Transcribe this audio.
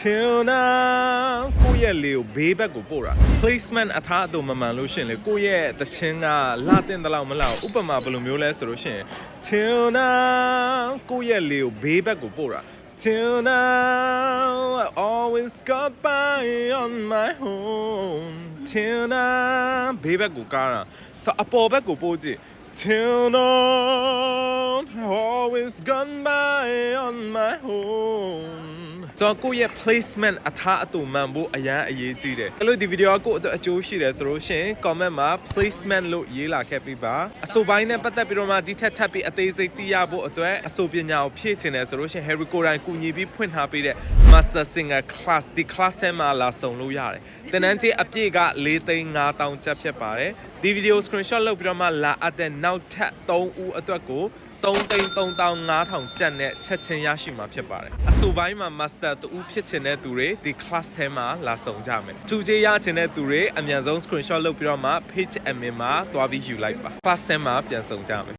till now ကိုယ့်ရဲ့လေကိုဘေးဘက်ကိုပို့တာ placement အထားအတူမမှန်လို့ရှင်လေကိုယ့်ရဲ့တခြင်းကလာတင်တလောက်မလောက်ဥပမာဘယ်လိုမျိုးလဲဆိုလို့ရှင် till now ကိုယ့်ရဲ့လေကိုဘေးဘက်ကိုပို့တာ till now I always got by on my own till now ဘေးဘက်ကိုကားတာဆိုအပေါ်ဘက်ကိုပို့ကြည့် till now I always got by on my own ဆိုတော့ကိုယ့်ရဲ့ placement အထားအတူမှန်ဖို့အရန်အရေးကြီးတယ်အဲ့လိုဒီဗီဒီယိုကကိုယ့်အတွက်အကျိုးရှိတယ်ဆိုလို့ရှင် comment မှာ placement လို့ရေးလာခဲ့ပြီးပါအဆိုပိုင်းနဲ့ပတ်သက်ပြီးတော့မှဒီထက်ထပ်ပြီးအသေးစိတ်သိရဖို့အတွက်အဆိုပညာကိုဖြည့်ချင်တယ်ဆိုလို့ရှင် Harry ကိုယ်တိုင်ကူညီပြီးဖွင့်ထားပေးတဲ့ Master Singer Class ဒီ class ထဲမှာလာဆုံလို့ရတယ်သင်တန်းကြီးအပြည့်က4,500ကျပ်ဖြစ်ပါတယ်ဒီဗီဒီယို screenshot လုပ်ပြီးတော့မှလာအပ်တဲ့နောက်ထပ်3ဦးအတွက်ကို3,3500ကျပ်နဲ့ချက်ချင်းရရှိမှာဖြစ်ပါတယ်အဆိုပိုင်းမှာ master တူဖြစ်ချင်တဲ့သူတွေဒီ class ထဲမှာလာဆောင်ကြမယ်သူကြေးရချင်တဲ့သူတွေအမြန်ဆုံး screenshot လုပ်ပြီးတော့မှ page admin မှာတွားပြီးယူလိုက်ပါ class ထဲမှာပြန်ဆောင်ကြမယ်